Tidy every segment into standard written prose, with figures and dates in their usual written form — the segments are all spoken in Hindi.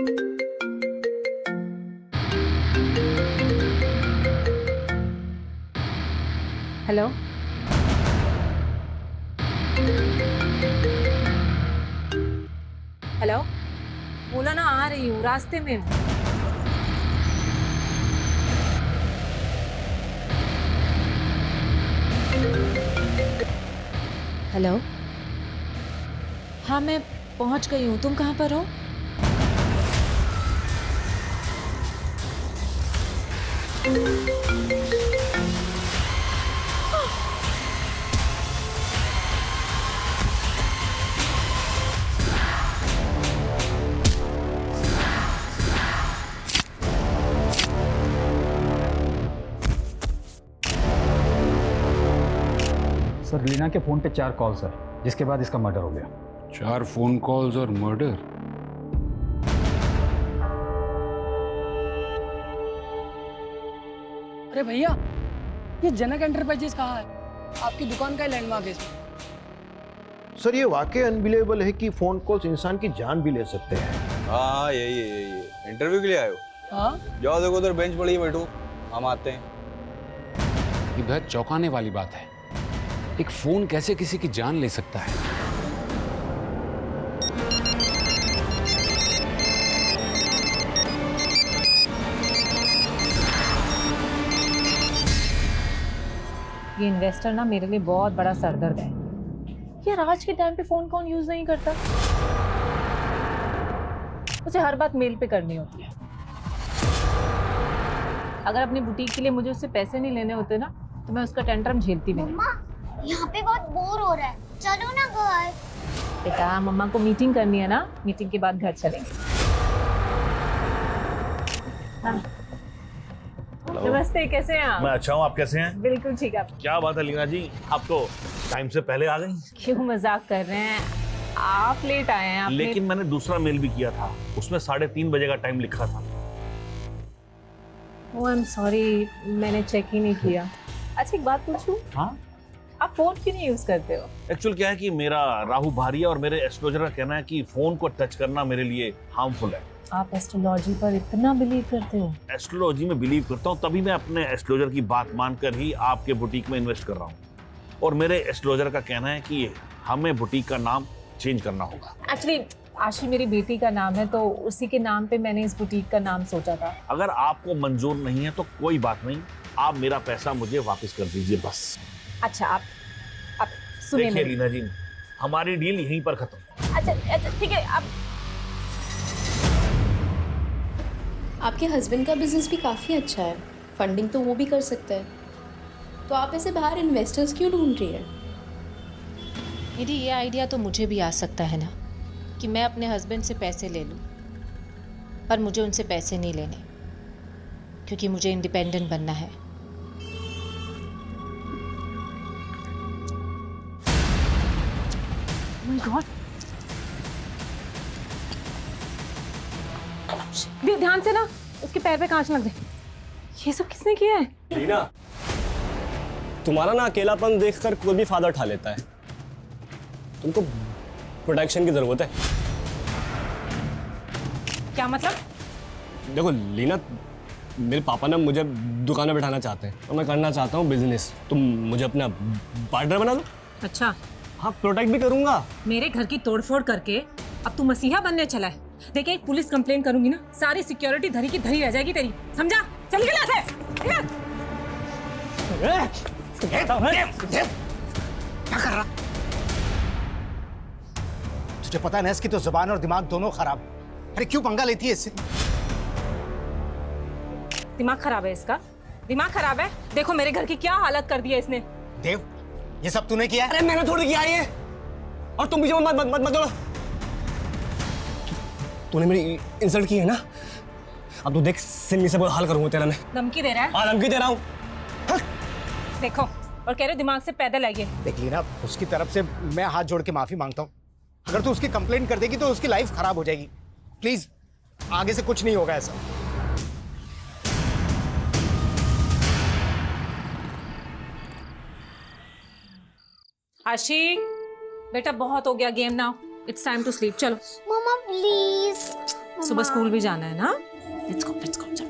हेलो, हेलो, बोला ना आ रही हूँ, रास्ते में हूँ। हेलो, हाँ मैं पहुंच गई हूँ, तुम कहाँ पर हो? सर लीना के फोन पे 4 कॉल सर, जिसके बाद इसका मर्डर हो गया। 4 फोन कॉल्स और मर्डर? अरे भैया, ये जनक एंटरप्राइजेस कहाँ है? आपकी दुकान का लैंडमार्क है इसमें। सर ये वाकई अनबिलीवेबल है कि फोन कॉल्स इंसान की जान भी ले सकते हैं। हाँ यही इंटरव्यू के लिए आए हो? हाँ, जाओ देखो उधर बेंच पड़ी है, बैठो, हम आते हैं। ये बेहद चौंकाने वाली बात है। एक फोन कैसे किसी की जान ले सकता है? ये इन्वेस्टर ना मेरे लिए बहुत बड़ा सरदर्द है। यार आज के टाइम पे फोन कौन यूज नहीं करता? उसे हर बात मेल पे करनी होती है। अगर अपनी बुटीक के लिए मुझे उससे पैसे नहीं लेने होते ना, तो मैं उसका टेंट्रम झेलती भी नहीं। मम्मा, यहाँ पे बहुत बोर हो रहा है, चलो ना घर। बेटा मम्मा को मीटिंग करनी है ना, मीटिंग के बाद घर चलेंगे। हाँ। नमस्ते, कैसे हैं आप? मैं अच्छा हूँ, आप कैसे हैं? बिल्कुल ठीक है। क्या बात है लीना जी, आप तो टाइम से पहले आ गई। क्यों मजाक कर रहे हैं? आप लेट आए हैं। लेकिन मैंने दूसरा मेल भी किया था, उसमें 3:30 बजे का टाइम लिखा था। ओह आई एम सॉरी, मैंने चेक ही नहीं किया। अच्छा एक बात पूछूं? हाँ, आप फोन क्यों नहीं यूज करते हो? एक्चुअल क्या है कि मेरा राहु भारी है और मेरे एस्ट्रोलजर का कहना है कि फोन को टच करना मेरे लिए हार्मफुल है। आप एस्ट्रोलॉजी पर इतना बिलीव करते हो? एस्ट्रोलॉजी में बिलीव करता हूँ, तभी मैं अपने एस्ट्रोलजर की बात मानकर ही आपके बुटीक में इन्वेस्ट कर रहा हूँ। और मेरे एस्ट्रोलजर का कहना है कि हमें बुटीक का नाम चेंज करना होगा। एक्चुअली आशी मेरी बेटी का नाम है, तो उसी के नाम पे मैंने इस बुटीक का नाम सोचा था। अगर आपको मंजूर नहीं है तो कोई बात नहीं, आप मेरा पैसा मुझे वापस कर दीजिए बस। अच्छा आप सुनिए देखिए मेरी। लीना जी, हमारी डील यहीं पर खत्म। अच्छा ठीक है। आप आपके हस्बैंड का बिजनेस भी काफ़ी अच्छा है, फंडिंग तो वो भी कर सकता है, तो आप ऐसे बाहर इन्वेस्टर्स क्यों ढूंढ रही है? मेरी ये आइडिया तो मुझे भी आ सकता है ना, कि मैं अपने हस्बैंड से पैसे ले लूं, पर मुझे उनसे पैसे नहीं लेने, क्योंकि मुझे इंडिपेंडेंट बनना है। Oh my God! ध्यान से ना, उसके पैर पे कांच लग गए। ये सब किसने किया है? लीना, तुम्हारा ना अकेलापन देखकर कोई भी फायदा उठा लेता है। तुमको प्रोटेक्शन की जरूरत है। क्या मतलब? देखो लीना, मेरे पापा ना मुझे दुकान में बैठाना चाहते हैं और मैं करना चाहता हूँ बिजनेस। तुम मुझे अपना पार्टनर बना दो। अच्छा, हाँ, प्रोटेक्ट भी करूंगा। मेरे घर की तोड़फोड़ करके अब तू मसीहा बनने चला है। देखिए एक पुलिस कंप्लेन करूंगी ना, सारी सिक्योरिटी धरी की धरी रह जाएगी तेरी, समझा? चल निकल यहाँ से। क्या कर रहा? तुझे पता है ना इसकी तो जुबान और दिमाग दोनों खराब। अरे क्यों पंगा लेती है इससे? दिमाग खराब है इसका, दिमाग खराब है। देखो मेरे घर की क्या हालत कर दी है इसने। देव, ये सब तूने किया है? अरे मैंने थोड़ी किया ये, और तुम मुझे मत मत मत दौड़ो। तूने मेरी इंसल्ट की है ना, अब तू देख सिन्नी से हाल करूंगा तेरा मैं। धमकी दे रहा है? हाँ, धमकी दे रहा हूँ। देखो, और कह रहे दिमाग से पैदल आइए। देख लीना, उसकी तरफ से मैं हाथ जोड़ के माफी मांगता हूँ। अगर तू उसकी कंप्लेंट कर देगी तो उसकी लाइफ खराब हो जाएगी। प्लीज, आगे से कुछ नहीं होगा ऐसा। आशी बेटा बहुत हो गया game, now it's time to sleep. चलो मम्मा प्लीज, सुबह स्कूल भी जाना है ना? लेट्स गो चल।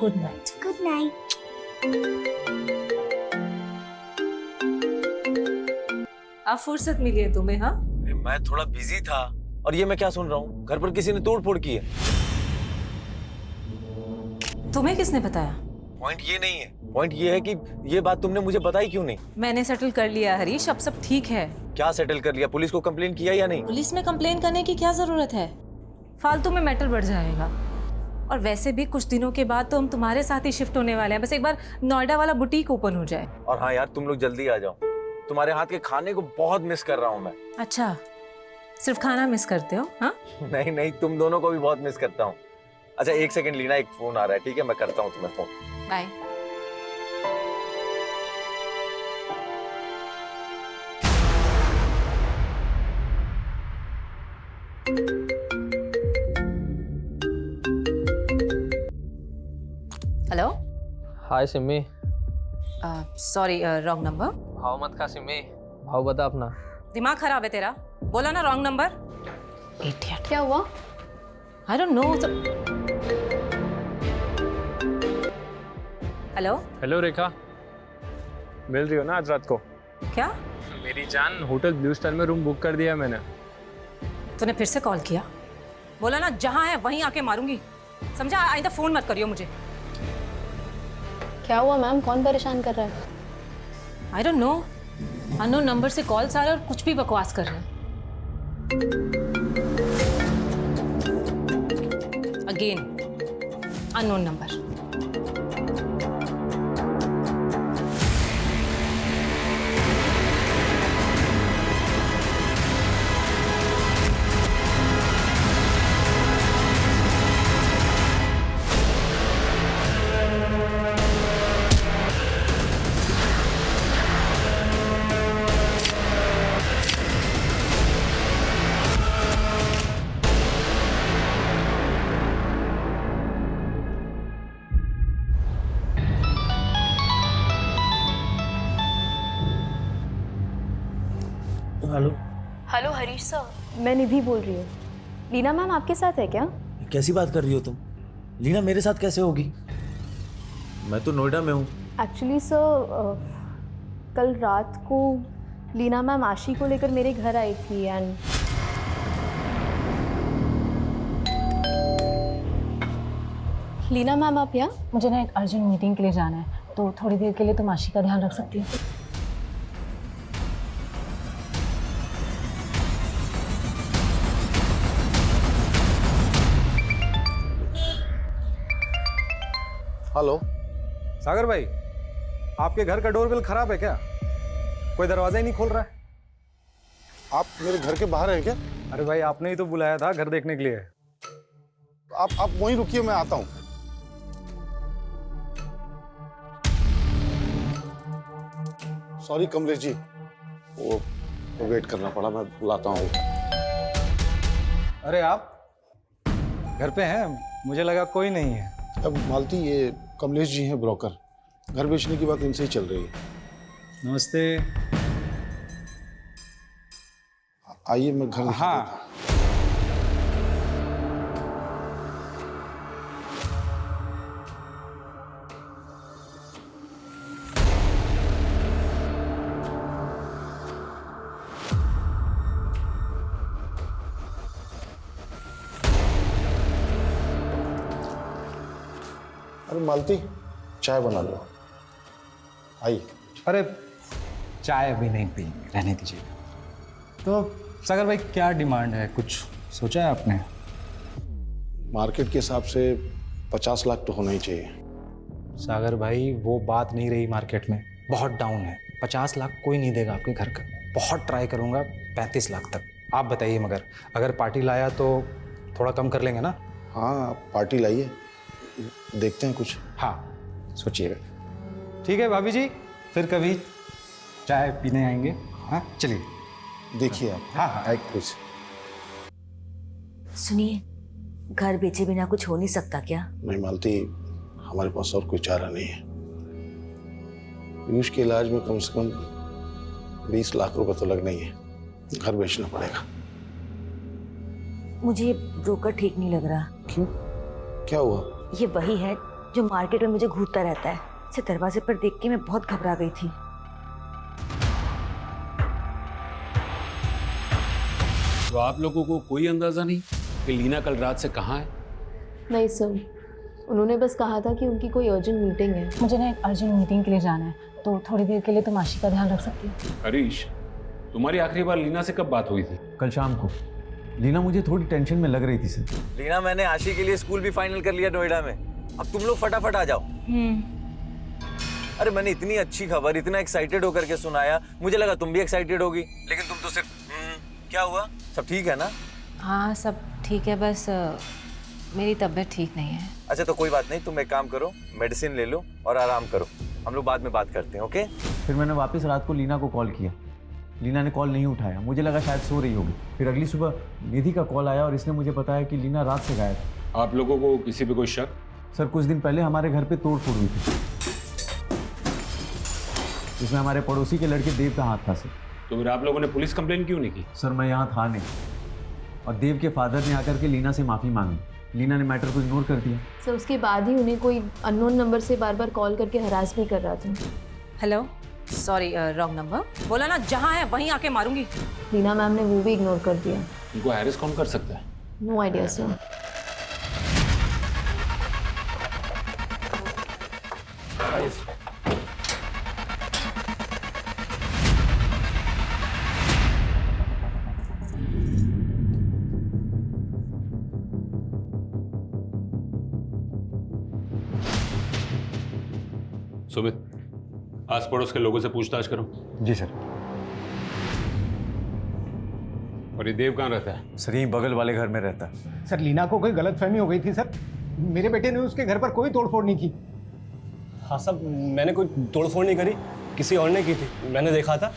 Good night. Good night. अब फुर्सत मिली है तुम्हें? हाँ, मैं थोड़ा बिजी था। और ये मैं क्या सुन रहा हूँ, घर पर किसी ने तोड़ फोड़ की है। तुम्हें किसने बताया? पॉइंट ये नहीं है, पॉइंट ये है कि ये बात तुमने मुझे बताई क्यों नहीं? मैंने सेटल कर लिया हरीश, अब सब ठीक है। क्या सेटल कर लिया? पुलिस को कंप्लेन किया या नहीं? पुलिस में कंप्लेन करने की क्या जरूरत है? फालतू में मैटर बढ़ जाएगा। और वैसे भी कुछ दिनों के बाद तो हम तुम्हारे साथ ही शिफ्ट होने वाले हैं। बस एक बार नोएडा वाला बुटीक ओपन हो जाए। और हाँ यार, तुम लोग जल्दी आ जाओ। तुम्हारे हाथ के खाने को बहुत मिस कर रहा हूँ मैं। अच्छा, सिर्फ खाना मिस करते हो? हाँ, नहीं नहीं, तुम दोनों को भी बहुत मिस करता हूँ। अच्छा एक सेकंड लीना, एक फोन आ रहा है, ठीक है मैं करता हूँ तुम्हें phone. Bye. Hello. Hi Simi. Sorry, wrong number. भाव मत खा सिमी, भाव बता अपना। दिमाग खराब है तेरा? बोला ना रॉन्ग नंबर। इडियट। क्या हुआ? I don't know. Hello. Hello Rekha, मिल रही हो ना आज रात को? क्या? मेरी जान, होटल ब्लू स्टार में रूम बुक कर दिया मैंने। तूने फिर से कॉल किया? बोला ना जहाँ है वहीं आके मारूंगी, समझा? आइंदा फोन मत करियो मुझे। क्या हुआ मैम, कौन परेशान कर रहा है? आई डोंट नो, अननोन नंबर से कॉल्स आ रहे हैं और कुछ भी बकवास कर रहे हैं। Again unknown number. Hello. Hello Harish sir, मैं निधि बोल रही हूँ। लीना मैम आपके साथ है क्या? कैसी बात कर रही हो तुम? लीना मेरे साथ कैसे होगी? मैं तो नोएडा में हूँ। एक्चुअली सर, कल रात को लीना मैम आशी को लेकर मेरे घर आई थी एंड लीना मैम आप यहाँ? मुझे ना एक अर्जेंट मीटिंग के लिए जाना है, तो थोड़ी देर के लिए तुम आशी का ध्यान रख सकती हो? हेलो। सागर भाई, आपके घर का डोरबेल खराब है क्या? कोई दरवाजा ही नहीं खोल रहा है। आप मेरे घर के बाहर हैं क्या? अरे भाई, आपने ही तो बुलाया था घर देखने के लिए। आप वहीं रुकिए, मैं आता हूँ। सॉरी कमलेश जी, वो वेट करना पड़ा, मैं बुलाता हूँ। अरे आप घर पे हैं? मुझे लगा कोई नहीं है। अब मालती, ये कमलेश जी हैं ब्रोकर। घर बेचने की बात इनसे ही चल रही है। नमस्ते। आइए, मैं घर दिखा हाँ। देता हूं। अरे मालती, चाय बना लो। आइए। अरे चाय अभी नहीं पियेंगे, रहने दीजिए। तो सागर भाई, क्या डिमांड है? कुछ सोचा है आपने? मार्केट के हिसाब से 50 लाख तो होना ही चाहिए। सागर भाई, वो बात नहीं रही। मार्केट में बहुत डाउन है। 50 लाख कोई नहीं देगा आपके घर का। बहुत ट्राई करूंगा 35 लाख तक। आप बताइए, मगर अगर पार्टी लाया तो थोड़ा कम कर लेंगे ना? हाँ, पार्टी लाइए, देखते हैं कुछ। हाँ, सोचिएगा। ठीक है भाभी जी, फिर कभी चाय पीने आएंगे। हाँ चलिए। देखिए आप। हाँ हाँ, एक कुछ। सुनिए, घर बेचे बिना कुछ हो नहीं सकता क्या? नहीं मालती, हमारे पास और कोई चारा नहीं है। पीयूष के इलाज में कम से कम 20 लाख रुपए तो लगना ही है। घर बेचना पड़ेगा। मुझे ये ब्रोकर ठीक नहीं लग रहा। क्यों, क्या हुआ? ये वही है जो मार्केट में मुझे घूरता रहता है। इसे दरवाजे पर देख के मैं बहुत घबरा गई थी। तो आप लोगों को कोई अंदाजा नहीं कि लीना कल रात से कहाँ है? नहीं सर, उन्होंने बस कहा था कि उनकी कोई अर्जेंट मीटिंग है। मुझे ना एक अर्जेंट मीटिंग के लिए जाना है, तो थोड़ी देर के लिए तुम आशी का ध्यान रख सकती हो। हरीश, तुम्हारी आखिरी बार लीना से कब बात हुई थी? कल शाम को। लीना मुझे थोड़ी टेंशन में लग रही थी सर। लीना, मैंने आशी के लिए स्कूल भी फाइनल कर लिया नोएडा में। अब तुम लोग फटाफट आ जाओ। अरे मैंने इतनी अच्छी खबर इतना एक्साइटेड होकर के सुनाया, मुझे लगा तुम भी एक्साइटेड होगी, लेकिन तुम तो सिर्फ क्या हुआ? सब ठीक है ना? हाँ सब ठीक है, बस मेरी तबीयत ठीक नहीं है। अच्छा तो कोई बात नहीं, तुम एक काम करो, मेडिसिन ले लो और आराम करो। हम लोग बाद में बात करते हैं, ओके? फिर मैंने वापस रात को लीना को कॉल किया। लीना ने कॉल नहीं उठाया, मुझे लगा शायद सो रही होगी। फिर अगली सुबह निधि का कॉल आया और इसने मुझे बताया कि लीना रात से गायब है। आप लोगों को किसी पे कोई शक? सर कुछ दिन पहले हमारे घर पे तोड़ फोड़ हुई थी, इसमें हमारे पड़ोसी के लड़के देव का हाथ था सर। तो फिर आप लोगों ने पुलिस कंप्लेन क्यों नहीं की? सर मैं यहाँ था नहीं, और देव के फादर ने आकर के लीना से माफ़ी मांगी। लीना ने मैटर को इग्नोर कर दिया। सर उसके बाद ही उन्हें कोई अननोन नंबर से बार बार कॉल करके हरास भी कर रहा था। Hello, sorry wrong number. बोला ना जहाँ है वहीं आके मारूंगी। लीना मैम ने वो भी इग्नोर कर दिया। इनको हैरेस कौन कर सकता है? No idea sir. सुमित, आस पड़ोस के लोगों से पूछताछ करो। जी सर। और ये देव कहाँ रहता है? सर यहीं बगल वाले घर में रहता है। सर लीना को कोई गलतफहमी हो गई थी सर, मेरे बेटे ने उसके घर पर कोई तोड़फोड़ नहीं की। हाँ साहब, मैंने कोई तोड़फोड़ नहीं करी, किसी और ने की थी, मैंने देखा था।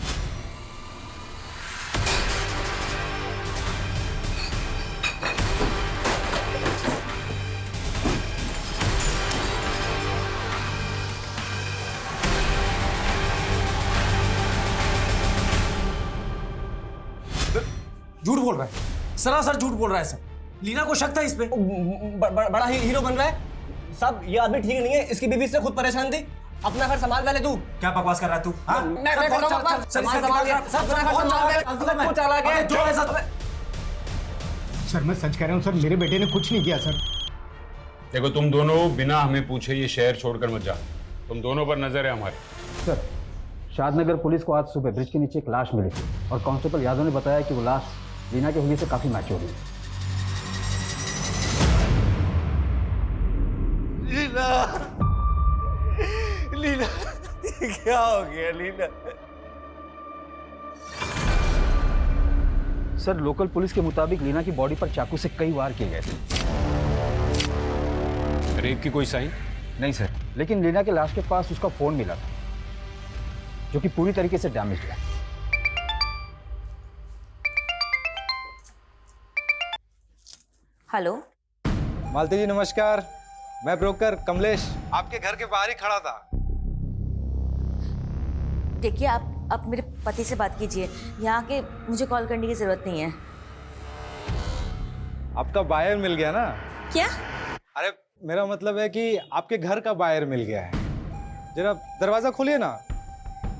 झूठ बोल रहा है, सरासर झूठ बोल रहा है सर। लीना को शक था इस पे। बड़ा हीरो बन रहा है साहब। ये आदमी ठीक नहीं है, इसकी बीवी से खुद परेशान थी। अपना घर संभाल पहले तू। क्या बकवास कर रहा है तू? सर मैं सच कह रहा हूँ सर, मेरे बेटे ने कुछ नहीं किया सर। देखो तुम दोनों बिना हमें पूछे ये शहर छोड़कर मत जाओ, तुम दोनों पर नजर है हमारी। सर शादनगर पुलिस को आज सुबह ब्रिज के नीचे एक लाश मिली थी और कांस्टेबल यादव ने बताया कि वो लाश लीना के हुए से काफी मैच्योर हुई। लीना, लीना क्या हो गया लीना? सर लोकल पुलिस के मुताबिक लीना की बॉडी पर चाकू से कई वार किए गए थे। रेप की कोई साइन? नहीं सर, लेकिन लीना के लाश के पास उसका फोन मिला था जो कि पूरी तरीके से डैमेज है। हेलो मालती जी नमस्कार, मैं ब्रोकर कमलेश आपके घर के बाहर ही खड़ा था। देखिए, आप मेरे पति से बात कीजिए, यहाँ के मुझे कॉल करने की जरूरत नहीं है। आपका बायर मिल गया ना? क्या? अरे मेरा मतलब है कि आपके घर का बायर मिल गया है। जरा दरवाजा खोलिए ना,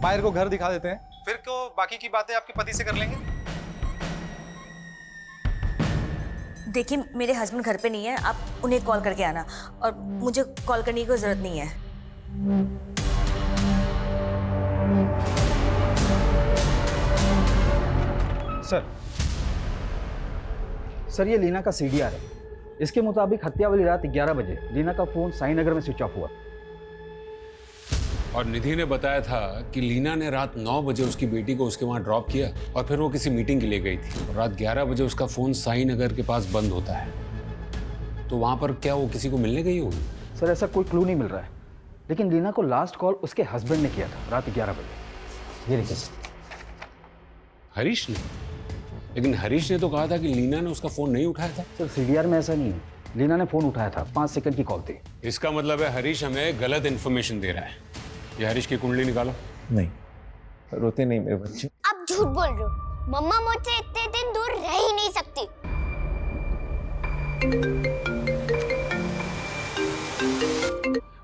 बायर को घर दिखा देते हैं, फिर को बाकी की बातें आपके पति से कर लेंगे। देखिए मेरे हस्बैंड घर पे नहीं है, आप उन्हें कॉल करके आना, और मुझे कॉल करने की कोई जरूरत नहीं है। सर ये लीना का सीडीआर है। इसके मुताबिक हत्या वाली रात 11 बजे लीना का फोन साईनगर में स्विच ऑफ हुआ और निधि ने बताया था कि लीना ने रात 9 बजे उसकी बेटी को उसके वहां ड्रॉप किया और फिर वो किसी मीटिंग के लिए गई थी और रात 11 बजे उसका फोन साईनगर के पास बंद होता है। तो वहां पर क्या वो किसी को मिलने गई होगी? सर ऐसा कोई क्लू नहीं मिल रहा है, लेकिन लीना को लास्ट कॉल उसके हस्बैंड ने किया था रात 11 बजे। ये देखिए। हरीश ने? लेकिन हरीश ने तो कहा था कि लीना ने उसका फोन नहीं उठाया था। सर सीडीआर में ऐसा नहीं है, लीना ने फोन उठाया था, 5 सेकंड की कॉल थी। इसका मतलब है हरीश हमें गलत इन्फॉर्मेशन दे रहा है। ये हरीश की कुंडली निकालो। नहीं, रोते नहीं मेरे बच्चे। आप झूठ बोल रहे हो, मम्मा मुझसे इतने दिन दूर रह ही नहीं सकती।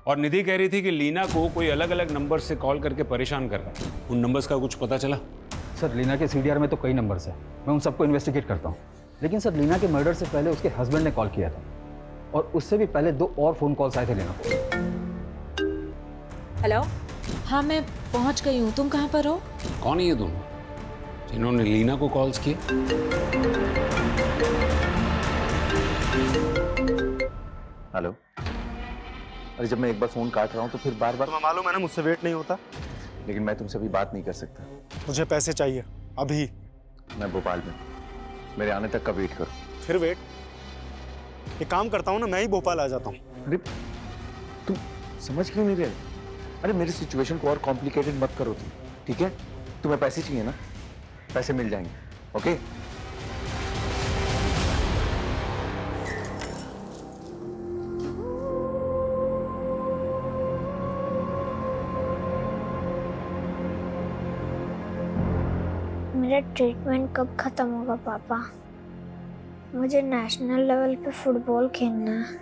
और निधि कह रही थी कि लीना को कोई अलग अलग नंबर से कॉल करके परेशान कर रहा है। उन नंबर्स का कुछ पता चला? सर लीना के सीडीआर में तो कई नंबर्स हैं, मैं उन सबको इन्वेस्टिगेट करता हूँ। लेकिन सर लीना के मर्डर से पहले उसके हस्बैंड ने कॉल किया था और उससे भी पहले 2 और फ़ोन कॉल्स आए थे लीना को। हेलो। हाँ मैं पहुंच गई हूँ, तुम कहाँ पर हो? कौन है ये दोनों जिन्होंने लीना को कॉल्स किए? हेलो। अरे जब मैं एक बार फोन काट रहा हूँ तो फिर बार बार। तुम्हें मालूम है ना मुझसे वेट नहीं होता। लेकिन मैं तुमसे अभी बात नहीं कर सकता। मुझे पैसे चाहिए अभी। मैं भोपाल में, मेरे आने तक का वेट करो। फिर वेट? एक काम करता हूँ ना, मैं ही भोपाल आ जाता हूँ। अरे तुम समझ क्यों नहीं रहे? अरे मेरी सिचुएशन को और कॉम्प्लिकेटेड मत करो तुम, ठीक है? तुम्हें पैसे चाहिए ना, पैसे मिल जाएंगे, ओके? मेरा ट्रीटमेंट कब खत्म होगा पापा? मुझे नेशनल लेवल पे फुटबॉल खेलना है।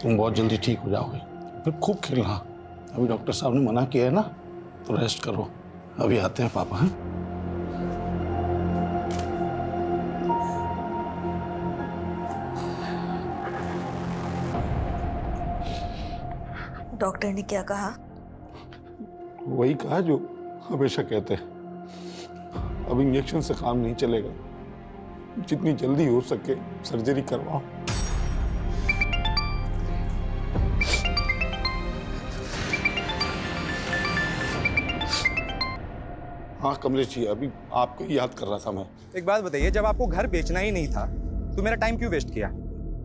तुम बहुत जल्दी ठीक हो जाओगे, फिर खूब खेलना। अभी डॉक्टर साहब ने मना किया है ना, तो रेस्ट करो। अभी आते हैं पापा। हैं डॉक्टर ने क्या कहा? वही कहा जो हमेशा कहते हैं, अब इंजेक्शन से काम नहीं चलेगा, जितनी जल्दी हो सके सर्जरी करवाओ। हाँ कमलेश जी, अभी आपको ही याद कर रहा था मैं। एक बात बताइए, जब आपको घर बेचना ही नहीं था तो मेरा टाइम क्यों वेस्ट किया?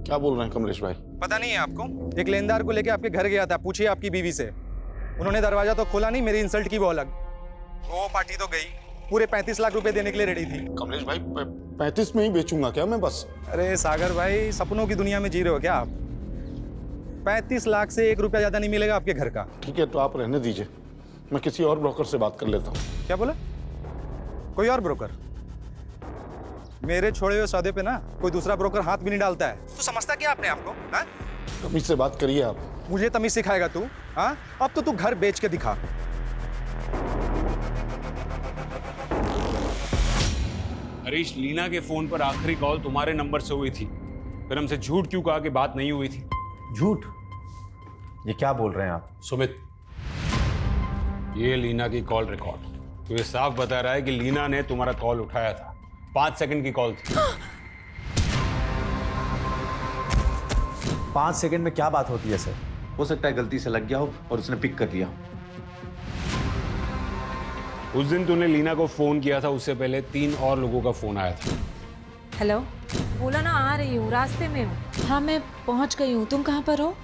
क्या बोल रहे हैं कमलेश भाई? पता नहीं है आपको? एक लेनदार को लेके आपके घर गया था, पूछिए आपकी बीवी से। उन्होंने दरवाजा तो खोला नहीं, मेरी इंसल्ट की वो अलग। वो पार्टी तो गई, पूरे 35 लाख रुपए देने के लिए रेडी थी। कमलेश भाई 35 में ही बेचूंगा क्या मैं बस? अरे सागर भाई, सपनों की दुनिया में जी रहे हो क्या आप? 35 लाख से 1 रुपया ज्यादा नहीं मिलेगा आपके घर का। ठीक है तो आप रहने दीजिए, मैं किसी और ब्रोकर से बात कर लेता हूँ। क्या बोला? कोई और ब्रोकर? मेरे छोड़े हुए सौदे पे ना कोई दूसरा ब्रोकर हाथ भी नहीं डालता है। तू समझता क्या अपने आप को? हाँ? तमीज से बात करिए आप। मुझे तमीज सिखाएगा तू? हाँ? अब तो तू घर बेच के दिखा। हरीश, लीना के फोन पर आखिरी कॉल तुम्हारे नंबर से हुई थी, फिर हमसे झूठ क्यों कहा कि बात नहीं हुई थी? झूठ? ये क्या बोल रहे हैं आप? सुमित, ये लीना की कॉल रिकॉर्ड तो ये साफ बता रहा है कि लीना ने तुम्हारा कॉल उठाया था। 5 सेकंड की कॉल थी। 5 सेकंड में क्या बात होती है सर? हो सकता है गलती से लग गया हो और उसने पिक कर लिया। उस दिन तूने लीना को फोन किया था, उससे पहले 3 और लोगों का फोन आया था। हेलो। बोला ना आ रही हूँ, रास्ते में हूँ। हाँ मैं पहुँच गई हूँ, तुम कहाँ पर हो?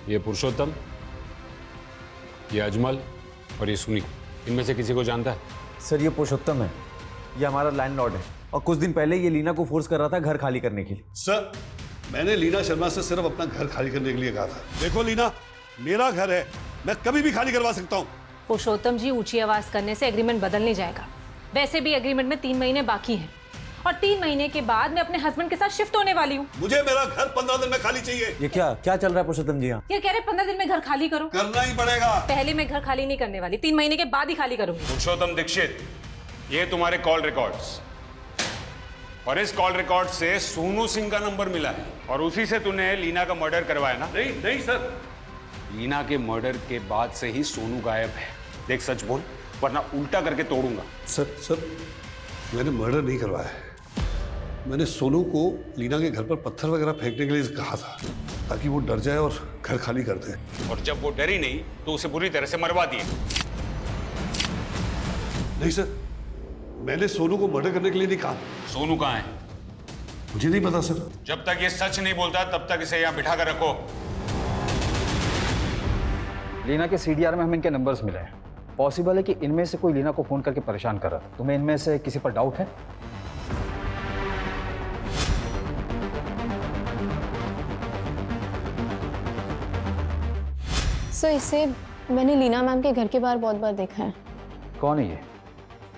ये पुरुषोत्तम, ये अजमल और ये सुनी, इनमें से किसी को जानता है? सर ये पुरुषोत्तम है, ये हमारा लैंडलॉर्ड है और कुछ दिन पहले ये लीना को फोर्स कर रहा था घर खाली करने के लिए। सर मैंने लीना शर्मा से सिर्फ अपना घर खाली करने के लिए कहा था। देखो लीना, मेरा घर है, मैं कभी भी खाली करवा सकता हूँ। पुरुषोत्तम जी, ऊंची आवाज करने से एग्रीमेंट बदल नहीं जाएगा। वैसे भी एग्रीमेंट में 3 महीने बाकी हैं और 3 महीने के बाद मैं अपने हस्बैंड के साथ शिफ्ट होने वाली हूँ। मुझे मेरा घर 15 दिन में खाली चाहिए। ये क्या चल रहा है पुरुषोत्तम जी? ये कह रहे 15 दिन में घर खाली करो। करना ही पड़ेगा। पहले मैं घर खाली नहीं करने वाली, 3 महीने के बाद ही खाली करूंगी। पुरुषोत्तम दीक्षित, ये तुम्हारे कॉल रिकॉर्ड्स, और इस कॉल रिकॉर्ड से सोनू सिंह का नंबर मिला है और उसी से तूने लीना का मर्डर करवाया ना? नहीं सर, लीना के मर्डर के बाद से ही सोनू गायब है। देख सच बोल, वरना उल्टा करके तोड़ूंगा। सर मैंने मर्डर नहीं करवाया है। मैंने सोनू को लीना के घर पर पत्थर वगैरह फेंकने के लिए कहा था ताकि वो डर जाए और घर खाली कर दे। और जब वो डरी नहीं तो उसे बुरी तरह से मरवा दिए। नहीं सर, मैंने सोनू को मर्डर करने के लिए नहीं कहा। सोनू कहाँ है? मुझे नहीं पता सर। जब तक ये सच नहीं बोलता तब तक इसे यहाँ बिठा कर रखो। लीना के सीडीआर में हमें इनके नंबर्स मिले हैं। पॉसिबल है कि इनमें से कोई लीना को फोन करके परेशान कर रहा था। तुम्हें इनमें से किसी पर डाउट है? सर इसे मैंने लीना मैम के घर के बाहर बहुत बार देखा है। कौन है ये?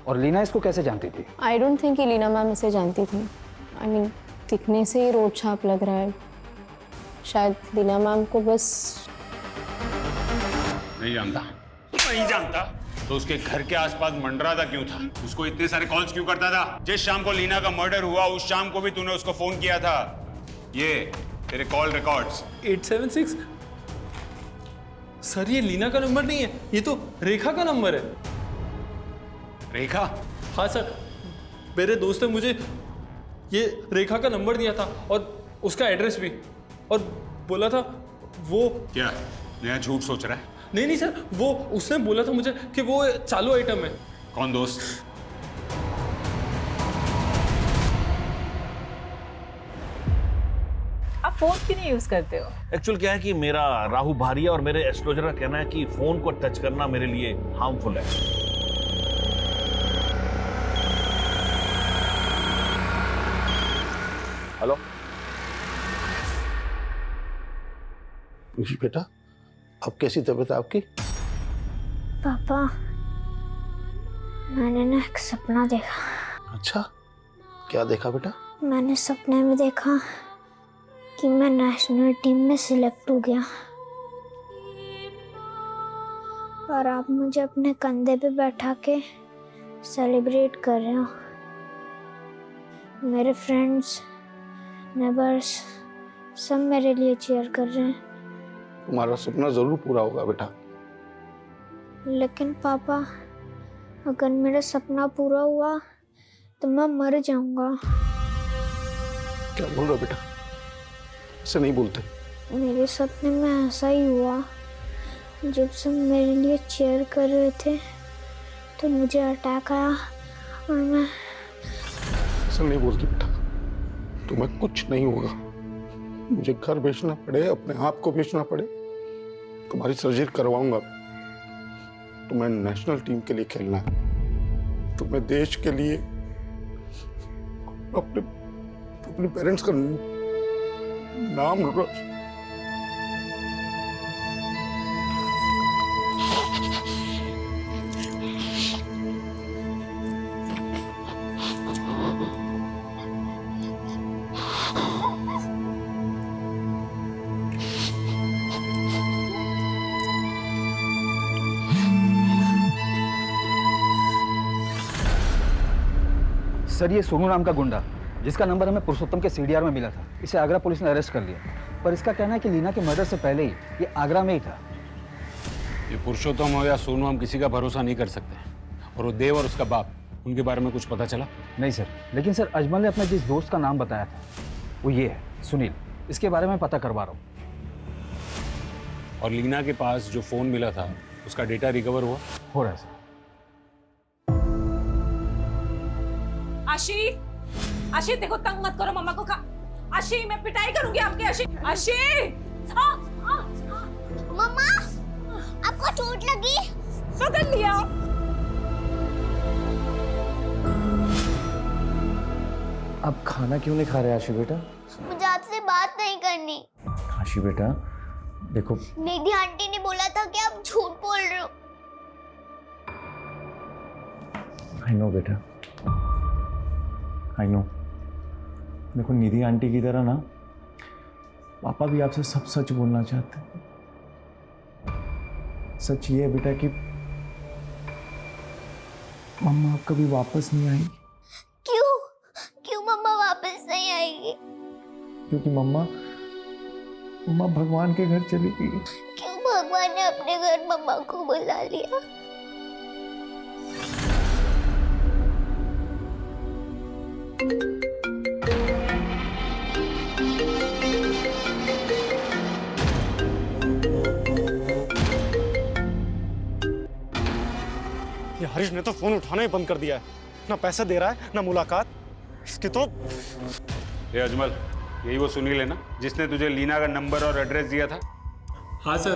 और लीना इसको कैसे जानती थी? आई डोंट थिंक कि लीना मैम इसे जानती थी। आई मीन दिखने से ही रोड छाप लग रहा है। शायद लीना मैम को बस नहीं जानता, नहीं जानता। तो उसके घर के आसपास मंडराता क्यों था? उसको इतने सारे कॉल्स क्यों करता था? जिस शाम को लीना का मर्डर हुआ उस शाम को भी तूने उसको फोन किया था। ये तेरे कॉल रिकॉर्ड्स। 876 सर, ये लीना का नंबर नहीं है, ये तो रेखा का नंबर है। रेखा? हाँ सर, मेरे दोस्त ने मुझे ये रेखा का नंबर दिया था और उसका एड्रेस भी, और बोला था वो। क्या नया झूठ सोच रहा है? नहीं नहीं सर, वो उसने बोला था मुझे कि वो चालू आइटम है। कौन दोस्त? आप फोन क्यों नहीं यूज करते हो? एक्चुअल क्या है कि मेरा राहु भारिया और मेरे एस्ट्रोलजर का कहना है कि फोन को टच करना मेरे लिए हार्मफुल है। हेलो बेटा, अब कैसी तबीयत है आपकी? पापा, मैंने ना एक सपना देखा। अच्छा, क्या देखा बेटा? मैंने सपने में देखा कि मैं नेशनल टीम में सिलेक्ट हो गया और आप मुझे अपने कंधे पे बैठा के सेलिब्रेट कर रहे हो। मेरे फ्रेंड्स, नेबर्स सब मेरे लिए चीयर कर रहे हैं। तुम्हारा सपना जरूर पूरा होगा बेटा। लेकिन पापा, अगर मेरा सपना पूरा हुआ तो मैं मर जाऊंगा। क्या बोल रहे हो बेटा? ऐसे नहीं बोलते। मेरे सपने में ऐसा ही हुआ। जब सब मेरे लिए चीयर कर रहे थे तो मुझे अटैक आया और मैं। ऐसा नहीं बोलते बेटा, तुम्हें कुछ नहीं होगा। मुझे घर बेचना पड़े, अपने आप को बेचना पड़े, तुम्हारी सर्जरी करवाऊंगा। तुम्हें नेशनल टीम के लिए खेलना है, तुम्हें देश के लिए, अपने पेरेंट्स का नाम रोशन। सर, ये सोनू नाम का गुंडा जिसका नंबर हमें पुरुषोत्तम के सीडीआर में मिला था, इसे आगरा पुलिस ने अरेस्ट कर लिया। पर इसका कहना है कि लीना के मर्डर से पहले ही ये आगरा में ही था। ये पुरुषोत्तम हो या सोनू, हम किसी का भरोसा नहीं कर सकते। और वो देव और उसका बाप, उनके बारे में कुछ पता चला? नहीं सर, लेकिन सर अजमल ने अपने जिस दोस्त का नाम बताया था वो ये है, सुनील। इसके बारे में पता करवा रहा हूँ। और लीना के पास जो फोन मिला था उसका डेटा रिकवर हुआ? हो रहा है सर। आशी, आशी देखो, तंग मत करो मम्मा को। आशी, मैं पिटाई करूंगी आपकी। आशी, आशी। मम्मा, आपको चोट लगी? पकड़ लिया। अब खाना क्यों नहीं खा रहे आशी बेटा? मुझे आपसे बात नहीं करनी। आशी बेटा देखो, निधि आंटी ने बोला था कि आप झूठ बोल रहे हो। आई नो बेटा, आई नो। देखो, निधि आंटी की तरह ना पापा भी आपसे सब सच बोलना चाहते हैं। सच ये है बेटा कि मम्मा अब कभी वापस नहीं आएगी। क्यों मम्मा वापस नहीं आएगी? क्योंकि मम्मा भगवान के घर चली गई। क्यों भगवान ने अपने घर मम्मा को बुला लिया? ये हरीश ने तो फोन उठाना ही बंद कर दिया है। ना पैसा दे रहा है, ना मुलाकात। इसकी तो। ये अजमल, यही वो सुनील है ना जिसने तुझे लीना का नंबर और एड्रेस दिया था? हाँ सर।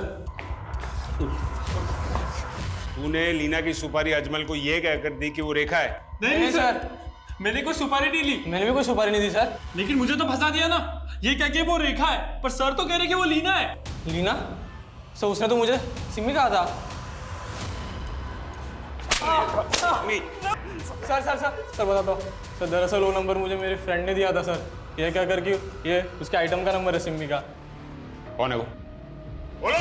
तूने लीना की सुपारी अजमल को ये कहकर दी कि वो रेखा है? नहीं सर, मैंने कोई सुपारी नहीं ली। मैंने भी कोई सुपारी नहीं दी सर। लेकिन मुझे तो फंसा दिया ना, ये कह के वो रेखा है, पर सर तो कह रहे कि वो लीना है। लीना? सर उसने तो मुझे सिमी कहा था। सर सर सर सर बताता हूँ सर, दरअसल वो नंबर मुझे मेरे फ्रेंड ने दिया था सर। ये क्या करके ये उसके आइटम का नंबर है सिमी का। कौन है वो? बोलो।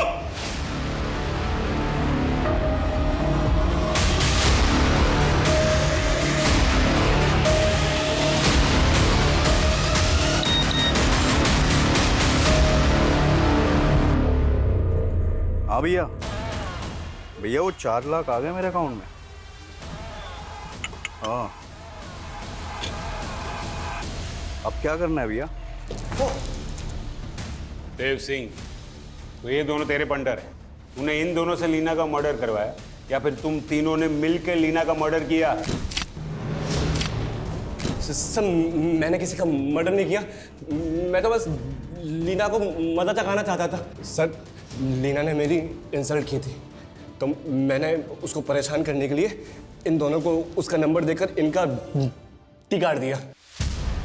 हाँ भैया, भैया वो 4 लाख आ गए मेरे अकाउंट में। हाँ, अब क्या करना है भैया? देव सिंह, तो ये दोनों तेरे पंटर हैं। तूने इन दोनों से लीना का मर्डर करवाया या फिर तुम तीनों ने मिलकर लीना का मर्डर किया? सर, मैंने किसी का मर्डर नहीं किया। मैं तो बस लीना को मजा चखाना चाहता था। सर, लीना ने मेरी इंसल्ट की थी, तो मैंने उसको परेशान करने के लिए इन दोनों को उसका नंबर देकर इनका टी काट दिया।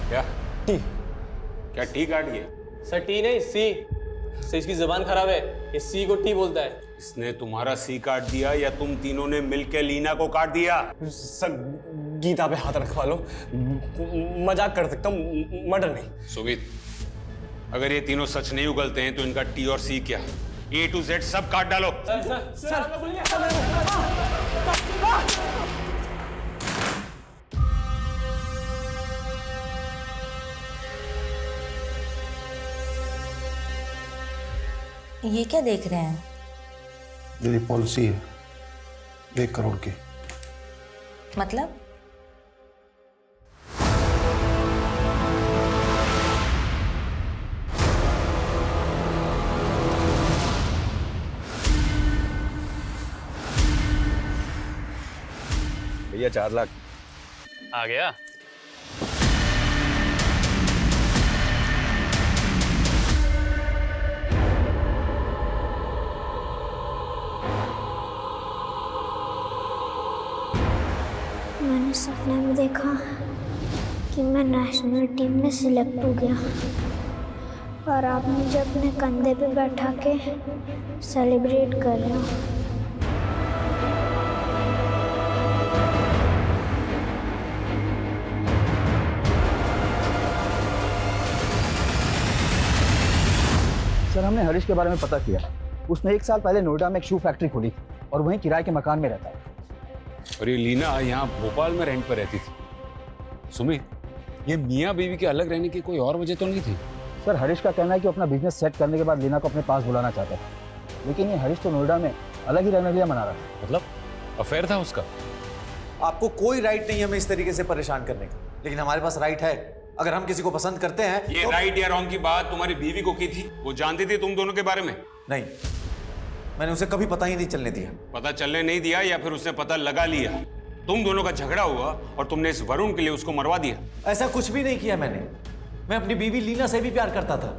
क्या टी? क्या टी काट दिया? सर टी नहीं, सी। सर इसकी जबान खराब है, ये सी को टी बोलता है। इसने तुम्हारा सी काट दिया या तुम तीनों ने मिलकर लीना को काट दिया? सर, गीता पे हाथ रखवा लो, मजाक कर सकता हूँ, मर्डर नहीं। सुमित, अगर ये तीनों सच नहीं उगलते हैं तो इनका टी और सी क्या, A to Z सब काट डालो। ये क्या देख रहे हैं? मेरी पॉलिसी है 1 करोड़ की। मतलब? भैया 4 लाख आ गया। मैंने सपने में देखा कि मैं नेशनल टीम में सिलेक्ट हो गया और आप मुझे अपने कंधे पे बैठा के सेलिब्रेट कर रहे हो। सर, हमने हरीश के बारे में पता किया। उसने 1 साल पहले नोएडा में एक शू फैक्ट्री खोली और वहीं किराए के मकान में रहता है। और ये लीना यहाँ भोपाल में रेंट पर रहती थी। सुमित, ये मियाँ बीवी के अलग रहने की कोई और वजह तो नहीं थी? सर, हरीश का कहना है कि वो अपना बिजनेस सेट करने के बाद लीना को अपने पास बुलाना चाहता है, लेकिन ये हरीश तो नोएडा में अलग ही रहने के लिए मना रहा था। मतलब अफेयर था उसका? आपको कोई राइट नहीं हमें इस तरीके से परेशान करने का, लेकिन हमारे पास राइट है। अगर हम किसी को पसंद करते हैं ये तो... राइट या रॉन्ग की बात तुम्हारी बीवी को की थी? वो जानती थी तुम दोनों के बारे में? नहीं, मैंने उसे कभी पता ही नहीं चलने दिया। पता चलने नहीं दिया या फिर उसने पता लगा लिया? तुम दोनों का झगड़ा हुआ और तुमने इस वरुण के लिए उसको मरवा दिया? ऐसा कुछ भी नहीं किया मैंने। मैं अपनी बीवी लीना से भी प्यार करता था,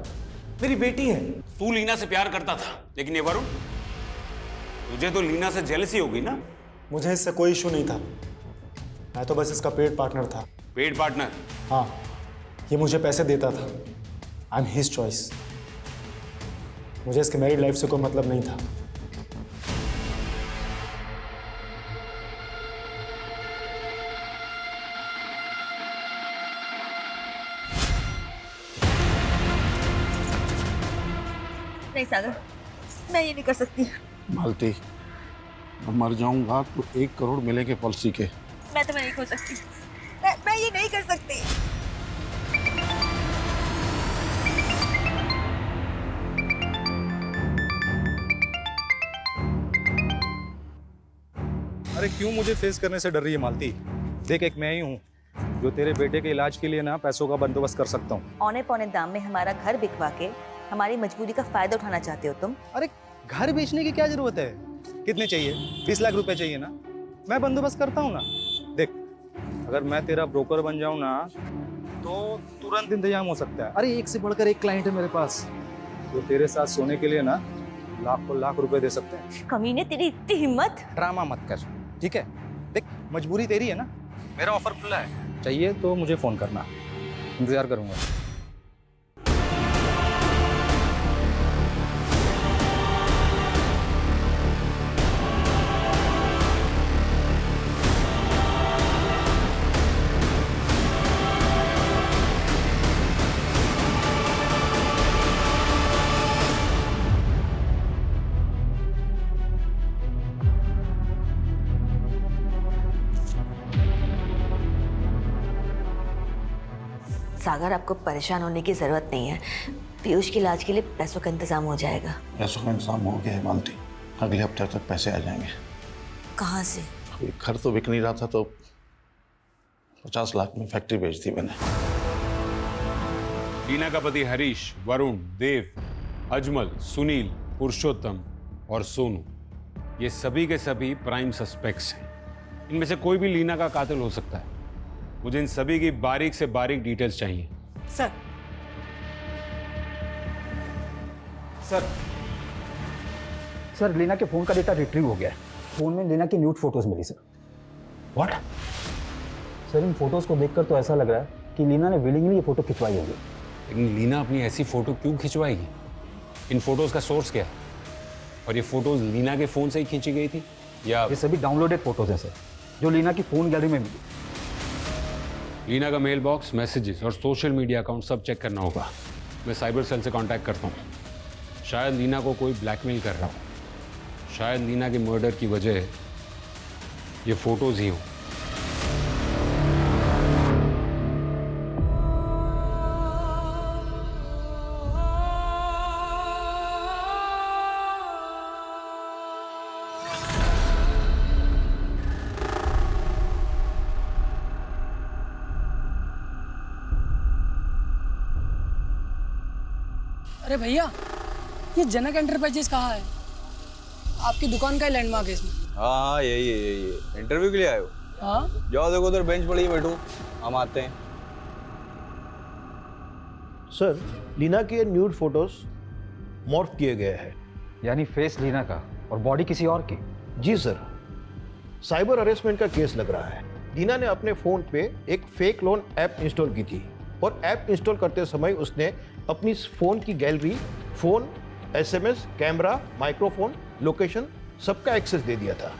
मेरी बेटी है। तू लीना से प्यार करता था, लेकिन ये वरुण, तुझे तो लीना से जेलसी होगी ना? मुझे इससे कोई इशू नहीं था, मैं तो बस इसका पेड पार्टनर था। Paid partner? हाँ, ये मुझे पैसे देता था। I am his choice. मुझे इसके मैरिड लाइफ से कोई मतलब नहीं था। नहीं सागर, मैं ये नहीं कर सकती। मालती, मैं मर जाऊंगा तो 1 करोड़ मिलेंगे पॉलिसी के। मैं तो नहीं कर सकती, मैं ये नहीं कर सकती। अरे क्यों मुझे फेस करने से डर रही है मालती? देख, एक मैं ही हूँ जो तेरे बेटे के इलाज के लिए ना पैसों का बंदोबस्त कर सकता हूँ। औने पौने दाम में हमारा घर बिकवा के हमारी मजबूरी का फायदा उठाना चाहते हो तुम? अरे घर बेचने की क्या जरूरत है? कितने चाहिए? 20 लाख रुपए चाहिए ना? मैं बंदोबस्त करता हूँ ना। देख, अगर मैं तेरा ब्रोकर बन जाऊँ ना तो तुरंत इंतजाम हो सकता है। अरे एक से बढ़कर एक क्लाइंट है मेरे पास, तो तेरे साथ सोने के लिए ना लाखों लाख रुपए दे सकते हैं। कमीने, तेरी इतनी हिम्मत! ड्रामा मत कर, ठीक है? देख, मजबूरी तेरी है ना, मेरा ऑफर खुला है, चाहिए तो मुझे फोन करना, इंतजार करूंगा। सागर, आपको परेशान होने की ज़रूरत नहीं है। पीयूष के इलाज के लिए पैसों का इंतज़ाम हो जाएगा। पैसों का इंतजाम हो गया है मालती, अगले हफ्ते तक पैसे आ जाएंगे। कहाँ से? अभी घर तो बिक नहीं रहा था तो 50 लाख में फैक्ट्री बेच दी मैंने। लीना का पति हरीश, वरुण, देव, अजमल, सुनील, पुरुषोत्तम और सोनू, ये सभी के सभी प्राइम सस्पेक्ट्स हैं। इनमें से कोई भी लीना का कातिल हो सकता है। मुझे इन सभी की बारीक से बारीक डिटेल्स चाहिए। सर। सर लीना के फ़ोन का डेटा रिट्रीव हो गया है। फ़ोन में लीना की न्यूड फोटोज़ मिली सर। व्हाट? सर इन फोटोज़ को देखकर तो ऐसा लग रहा है कि लीना ने विलिंगली ये फ़ोटो खिंचवाई होगी। लेकिन लीना अपनी ऐसी फ़ोटो क्यों खिंचवाएगी? इन फोटोज़ का सोर्स क्या है? और ये फोटोज़ लीना के फ़ोन से ही खींची गई थी या? ये सभी डाउनलोडेड फोटोज़ हैं सर, जो लीना की फ़ोन गैलरी में मिली। लीना का मेल बॉक्स, मैसेजेस और सोशल मीडिया अकाउंट सब चेक करना होगा। मैं साइबर सेल से कांटेक्ट करता हूँ। शायद लीना को कोई ब्लैकमेल कर रहा हो। शायद लीना के मर्डर की वजह ये फोटोज ही हों। अरे भैया, ये जनक एंटरप्राइजेस कहाँ है? आपकी दुकान का लैंडमार्क है इसमें। हाँ यही है। इंटरव्यू के लिए आए हो? हाँ। जाओ देखो उधर बेंच पड़ी है, बैठो, हम आते हैं। सर, लीना के न्यूड फोटोज मॉर्फ किए गए हैं। यानी फेस लीना का और बॉडी किसी और की? जी सर, साइबर हरेसमेंट का केस लग रहा है। लीना ने अपने फोन पे एक फेक लोन ऐप इंस्टॉल की थी और ऐप इंस्टॉल करते समय उसने अपनी फोन की gallery, phone, SMS, camera, microphone, location सबका एक्सेस दे दिया था।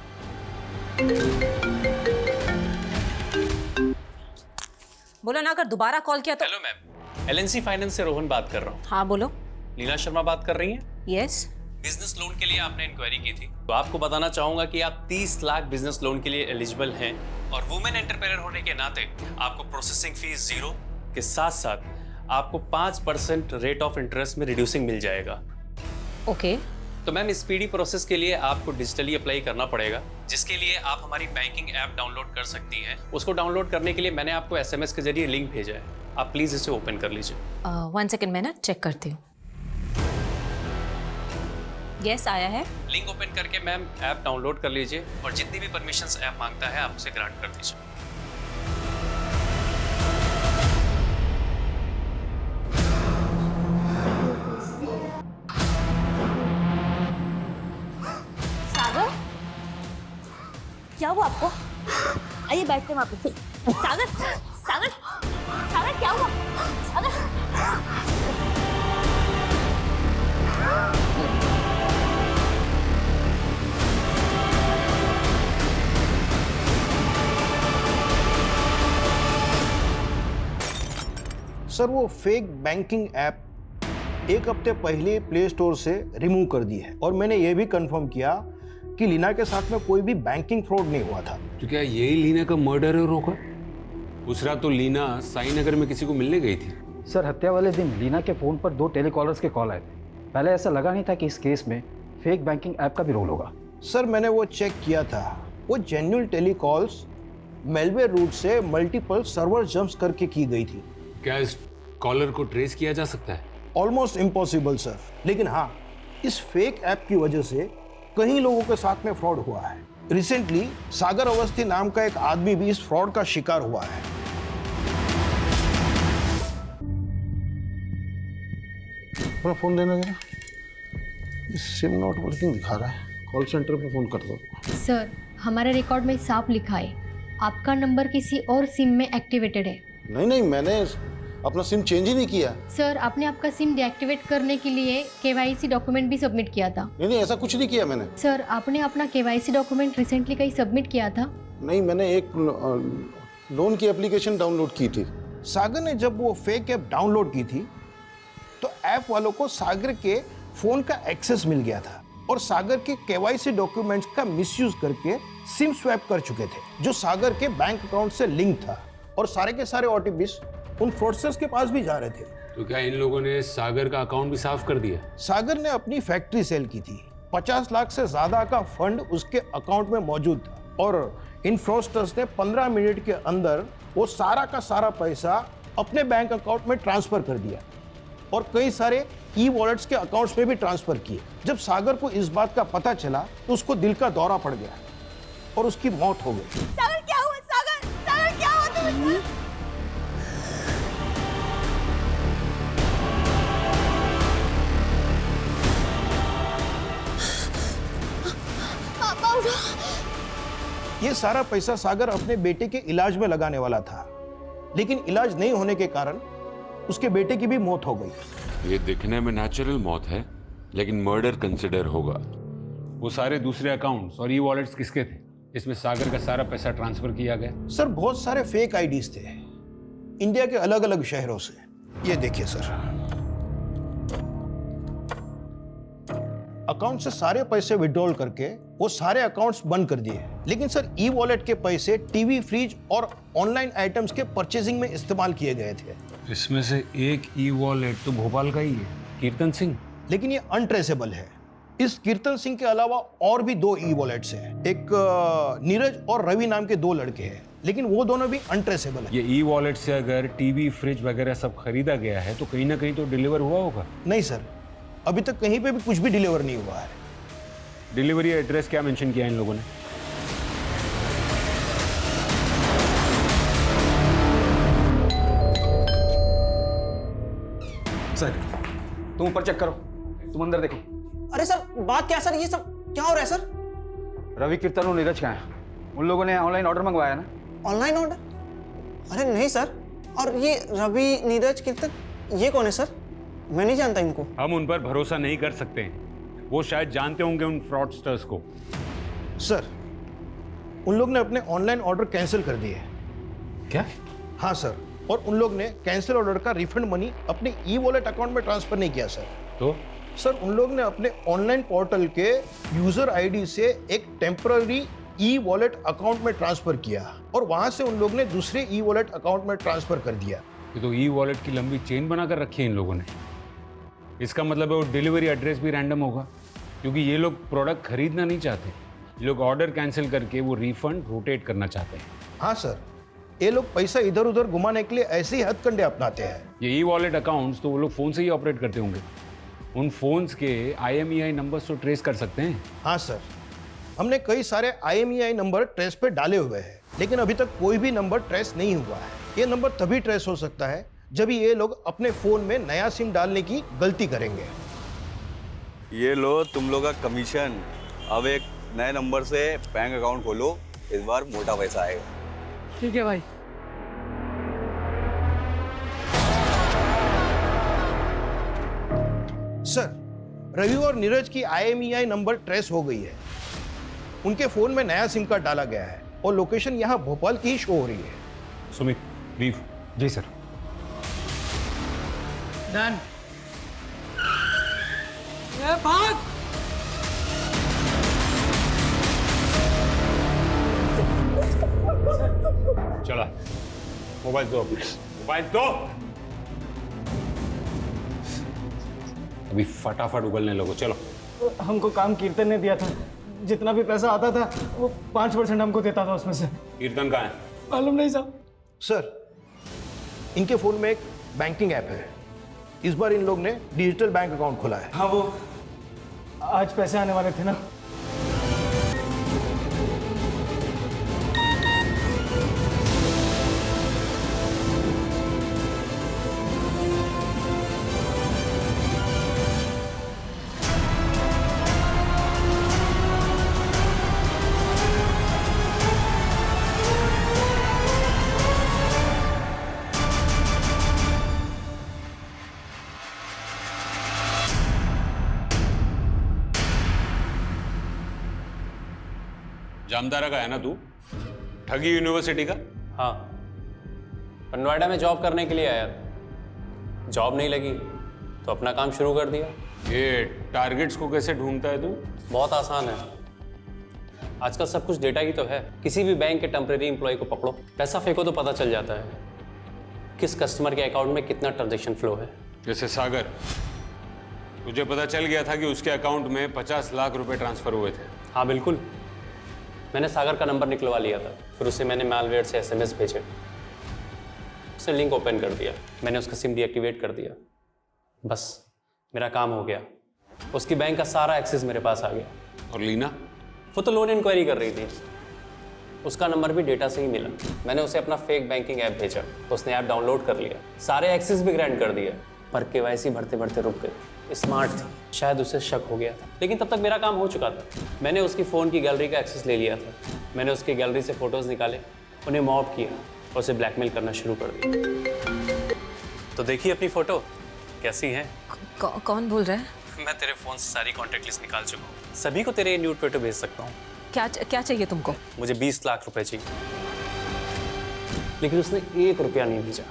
बोलो ना, अगर दोबारा कॉल किया तो। हेलो मैम, एलएनसी फाइनेंस से रोहन बात कर रहा हूँ। हाँ बोलो। लीना शर्मा बात कर रही हैं? यस। बिजनेस लोन के लिए आपने इंक्वायरी की थी, तो आपको बताना चाहूंगा कि आप 30 लाख बिजनेस लोन के लिए एलिजिबल हैं और वुमेन एंटरप्रेन्योर होने के नाते आपको प्रोसेसिंग फीस 0 के साथ साथ आपको 5% रेट ऑफ इंटरेस्ट में रिड्यूसिंग मिल जाएगा। ओके। तो मैम स्पीडी प्रोसेस के लिए आपको डिजिटली अप्लाई करना पड़ेगा, जिसके लिए आप हमारी बैंकिंग ऐप डाउनलोड कर सकती हैं। उसको डाउनलोड करने के लिए मैंने आपको एसएमएस के जरिए लिंक भेजा है, आप प्लीज इसे ओपन कर लीजिए। 1 सेकेंड, मैं ना चेक करती हूँ। यस, आया है। लिंक ओपन करके मैम ऐप डाउनलोड कर लीजिए और जितनी भी परमिशंस ऐप मांगता है आप उसे ग्रांट कर दीजिए। सागर, क्या हुआ आपको? आइए बैठते हैं वहाँ पे। सागर, सागर, सागर क्या हुआ? सागर। सर, वो फेक बैंकिंग ऐप 1 हफ्ते पहले प्ले स्टोर से रिमूव कर दी है और मैंने ये भी कंफर्म किया कि लीना के साथ में कोई भी बैंकिंग फ्रॉड नहीं हुआ था। तो क्या यही लीना का मर्डर होगा? उस रात तो लीना साई नगर में किसी को मिलने गई थी। सर हत्या वाले दिन लीना के फ़ोन पर 2 टेलीकॉलर्स के कॉल आए थे। पहले ऐसा लगा नहीं था कि इस केस में फेक बैंकिंग ऐप का भी रोल होगा। सर, मैंने वो चेक किया था, वो जेन्युइन टेलीकॉल्स मेलवेयर रूट से मल्टीपल सर्वर जंप्स करके की गई थी। क्या इस कॉलर को ट्रेस किया जा सकता है? ऑलमोस्ट इम्पॉसिबल सर, लेकिन हाँ, इस फेक ऐप की वजह से कई लोगों के साथ में फ्रॉड हुआ है। रिसेंटली सागर अवस्थी नाम का एक आदमी भी इस फ्रॉड का शिकार हुआ है। अपना फोन देना जरा, सिम नॉट वर्किंग दिखा रहा है। कॉल सेंटर पे फोन कर दो। सर, हमारे रिकॉर्ड में साफ लिखा है आपका नंबर किसी और सिम में एक्टिवेटेड है। नहीं, मैंने अपना सिम चेंज ही नहीं किया। सर, आपने आपका सिम डीएक्टिवेट करने के लिए केवाईसी डॉक्यूमेंट भी सबमिट किया था। नहीं, ऐसा कुछ नहीं किया मैंने। सर, आपने अपना केवाईसी डॉक्यूमेंट रिसेंटली कहीं सबमिट किया था? नहीं, मैंने एक लोन की एप्लीकेशन डाउनलोड की थी। सागर ने जब वो फेक ऐप डाउनलोड की थी तो ऐप वालों को सागर के फोन का एक्सेस मिल गया था और सागर के केवाईसी डॉक्यूमेंट्स का मिसयूज करके सिम स्वैप कर चुके थे, जो सागर के बैंक अकाउंट से लिंक था, और सारे के सारे ओटीपीज उन फ्रॉडस्टर्स के पास भी जा रहे थे। तो क्या इन लोगों ने सागर का अकाउंट भी साफ कर दिया? सागर ने अपनी फैक्ट्री सेल की थी, 50 लाख से ज्यादा का फंड उसके अकाउंट में मौजूद था और इन फ्रॉडस्टर्स ने 15 मिनट के अंदर वो सारा का सारा पैसा अपने बैंक अकाउंट में ट्रांसफर कर दिया और कई सारे ई वॉलेट्स के अकाउंट्स में भी ट्रांसफर किए। जब सागर को इस बात का पता चला तो उसको दिल का दौरा पड़ गया और उसकी मौत हो गई। सागर क्या हुआ? सागर सागर क्या हुआ तुम्हें? पापा उठो। ये सारा पैसा सागर अपने बेटे के इलाज में लगाने वाला था, लेकिन इलाज नहीं होने के कारण उसके बेटे की भी मौत हो गई। ये दिखने में नेचुरल मौत है, लेकिन मर्डर कंसिडर होगा। वो सारे दूसरे अकाउंट्स और ई वॉलेट्स किसके थे? इसमें सागर का सारा पैसा ट्रांसफर किया गया। सर बहुत सारे फेक आईडीज थे इंडिया के अलग अलग शहरों से। ये देखिए सर, अकाउंट से सारे पैसे विड्रॉल करके वो सारे अकाउंट्स बंद कर दिए, लेकिन सर ई वॉलेट के पैसे टीवी, फ्रिज और ऑनलाइन आइटम्स के परचेजिंग में इस्तेमाल किए गए थे। इसमें से एक ई वॉलेट तो भोपाल का ही है, कीर्तन सिंह, लेकिन ये अनट्रेसेबल है। इस कीर्तन सिंह के अलावा और भी 2 ई वॉलेट्स हैं, एक नीरज और रवि नाम के 2 लड़के हैं, लेकिन वो दोनों भी अनट्रेसेबल है। ये ई वॉलेट से अगर टीवी, फ्रिज वगैरह सब खरीदा गया है तो कहीं ना कहीं तो डिलीवर हुआ होगा। नहीं सर, अभी तक कहीं पे भी कुछ भी डिलीवर नहीं हुआ है। डिलीवरी एड्रेस क्या मेंशन किया इन लोगों ने? सर तुम ऊपर चेक करो, तुम अंदर देखो। अरे सर बात क्या सर, ये सब क्या हो रहा है सर? रवि, कीर्तन और नीरज कहाँ हैं? उन लोगों ने ऑनलाइन ऑर्डर मंगवाया ना? Online order? अरे नहीं सर। और ये रवि, नीरज, कीर्तन, ये कौन है सर? मैं नहीं जानता इनको। हम उन पर भरोसा नहीं कर सकते हैं, वो शायद जानते होंगे उन फ्रॉडस्टर्स को। सर उन लोग ने अपने ऑनलाइन ऑर्डर कैंसिल कर दिए। क्या? हाँ सर, और उन लोग ने कैंसिल ऑर्डर का रिफंड मनी अपने ई वॉलेट अकाउंट में ट्रांसफर नहीं किया सर। तो सर उन लोग ने अपने ऑनलाइन पोर्टल के यूजर आईडी से एक टेम्पररी ई वॉलेट अकाउंट में ट्रांसफर किया और वहां से उन लोग ने दूसरे ई वॉलेट अकाउंट में ट्रांसफर कर दिया। ये तो ई वॉलेट की लंबी चेन बनाकर रखी है इन लोगों ने। इसका मतलब है वो डिलीवरी एड्रेस भी रैंडम होगा, क्योंकि ये लोग प्रोडक्ट खरीदना नहीं चाहते, ये लोग ऑर्डर कैंसिल करके वो रिफंड रोटेट करना चाहते हैं। हाँ सर, ये लोग पैसा इधर उधर घुमाने के लिए ऐसे ही हथकंडे अपनाते हैं। ये ई वॉलेट अकाउंट्स तो वो लोग फ़ोन से ही ऑपरेट करते होंगे, उन फोन्स के IMEI नंबर्स तो ट्रेस कर सकते हैं। हाँ सर, हमने कई सारे IMEI नंबर ट्रेस पे डाले हुए हैं, लेकिन अभी तक कोई भी नंबर ट्रेस नहीं हुआ है। ये नंबर तभी ट्रेस हो सकता है जब ये लोग अपने फोन में नया सिम डालने की गलती करेंगे। ये लो तुम लोग का कमीशन। अब एक नए नंबर से बैंक अकाउंट खोलो, इस बार मोटा पैसा आएगा। ठीक है भाई। सर रवि और नीरज की IMEI नंबर ट्रेस हो गई है, उनके फोन में नया सिम कार्ड डाला गया है और लोकेशन यहाँ भोपाल की ही शो हो रही है। सुमित, लीव। जी सर। डन। ये भाग। चला, मोबाइल दो, मोबाइल दो। अभी फटाफट उगलने लगो, चलो। हमको काम कीर्तन ने दिया था, जितना भी पैसा आता था वो 5% हमको देता था उसमें से। कीर्तन कहाँ है? मालूम नहीं साहब। सर इनके फोन में एक बैंकिंग ऐप है, इस बार इन लोग ने डिजिटल बैंक अकाउंट खोला है। हाँ, वो आज पैसे आने वाले थे ना। जामतारा का है ना तू? ठगी यूनिवर्सिटी का? हाँ, पर नोएडा में जॉब करने के लिए आया था। जॉब नहीं लगी तो अपना काम शुरू कर दिया। ये टारगेट्स को कैसे ढूंढता है तू? बहुत आसान है, आजकल सब कुछ डेटा ही तो है। किसी भी बैंक के टेम्परेरी एम्प्लॉय को पकड़ो, पैसा फेंको तो पता चल जाता है। किस कस्टमर के अकाउंट में कितना ट्रांजैक्शन फ्लो है। जैसे सागर, तुझे पता चल गया था कि उसके अकाउंट में 50 लाख रुपए ट्रांसफर हुए थे। हाँ बिल्कुल, मैंने सागर का नंबर निकलवा लिया था, फिर उसे मैंने मैलवेयर से SMS भेजे, उसने लिंक ओपन कर दिया, मैंने उसका सिम डीएक्टिवेट कर दिया, बस मेरा काम हो गया। उसकी बैंक का सारा एक्सेस मेरे पास आ गया। और लीना? वो तो लोन इंक्वायरी कर रही थी, उसका नंबर भी डेटा से ही मिला। मैंने उसे अपना फेक बैंकिंग ऐप भेजा तो उसने ऐप डाउनलोड कर लिया, सारे एक्सेस भी ग्रांट कर दिया, पर KYC भरते भरते रुक गई। स्मार्ट थी, शायद उसे शक हो गया था, लेकिन तब तक मेरा काम हो चुका था। मैंने उसकी फ़ोन की गैलरी का एक्सेस ले लिया था, मैंने उसकी गैलरी से फ़ोटोज़ निकाले, उन्हें मॉब किया और उसे ब्लैकमेल करना शुरू कर दिया। तो देखिए अपनी फ़ोटो कैसी है। कौन बोल रहा है? मैं तेरे फ़ोन से सारी कॉन्टैक्ट लिस्ट निकाल चुका हूँ, सभी को तेरे न्यूड फोटो भेज सकता हूँ। क्या चाहिए तुमको? मुझे 20 लाख रुपए चाहिए, लेकिन उसने 1 रुपया नहीं भेजा।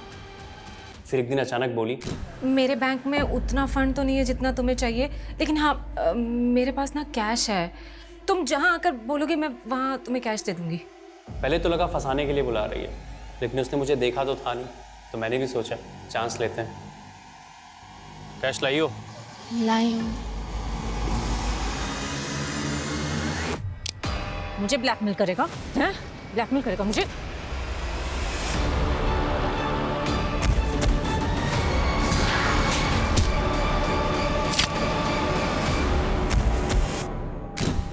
फिर एक दिन अचानक बोली, मेरे बैंक में उतना फंड तो नहीं है जितना तुम्हें चाहिए, लेकिन हाँ मेरे पास ना कैश है, तुम जहाँ आकर बोलोगे मैं वहाँ तुम्हें कैश दे दूंगी। पहले तो लगा फंसाने के लिए बुला रही है, लेकिन उसने मुझे देखा तो था नहीं, तो मैंने भी सोचा चांस लेते हैं। कैश लाई हो? लाई हूँ। मुझे ब्लैकमेल करेगा? हैं? ब्लैकमेल करेगा मुझे?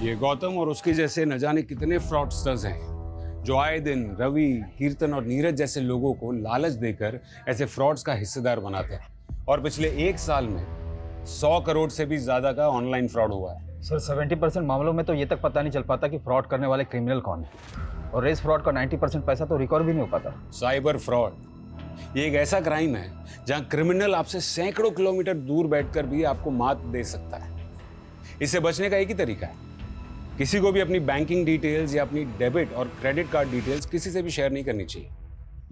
ये गौतम और उसके जैसे न जाने कितने फ्रॉडस्टर्स हैं जो आए दिन रवि, कीर्तन और नीरज जैसे लोगों को लालच देकर ऐसे फ्रॉड्स का हिस्सेदार बनाते हैं। और पिछले 1 साल में 100 करोड़ से भी ज्यादा का ऑनलाइन फ्रॉड हुआ है। सर 70% मामलों में तो ये तक पता नहीं चल पाता कि फ्रॉड करने वाले क्रिमिनल कौन है, और रेस फ्रॉड का 90% पैसा तो रिकवर भी नहीं हो पाता। साइबर फ्रॉड ये एक ऐसा क्राइम है जहां क्रिमिनल आपसे सैकड़ों किलोमीटर दूर बैठकर भी आपको मात दे सकता है। इससे बचने का एक ही तरीका है, किसी को भी अपनी बैंकिंग डिटेल्स या अपनी डेबिट और क्रेडिट कार्ड डिटेल्स किसी से भी शेयर नहीं करनी चाहिए।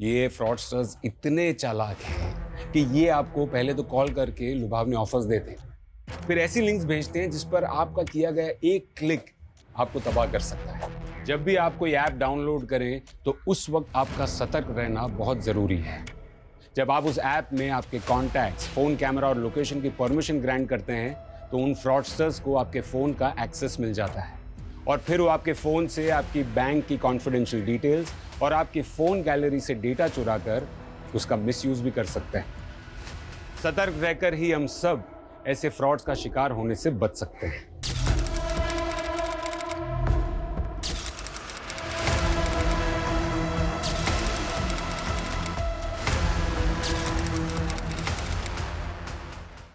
ये फ्रॉडस्टर्स इतने चालाक हैं कि ये आपको पहले तो कॉल करके लुभावने ऑफर्स देते हैं, फिर ऐसी लिंक्स भेजते हैं जिस पर आपका किया गया एक क्लिक आपको तबाह कर सकता है। जब भी आप कोई ऐप डाउनलोड करें तो उस वक्त आपका सतर्क रहना बहुत ज़रूरी है। जब आप उस ऐप में आपके कॉन्टैक्ट्स, फ़ोन कैमरा और लोकेशन की परमिशन ग्रांट करते हैं तो उन फ्रॉडस्टर्स को आपके फ़ोन का एक्सेस मिल जाता है और फिर वो आपके फ़ोन से आपकी बैंक की कॉन्फिडेंशियल डिटेल्स और आपकी फ़ोन गैलरी से डेटा चुरा कर उसका मिसयूज़ भी कर सकते हैं। सतर्क रहकर ही हम सब ऐसे फ्रॉड्स का शिकार होने से बच सकते हैं।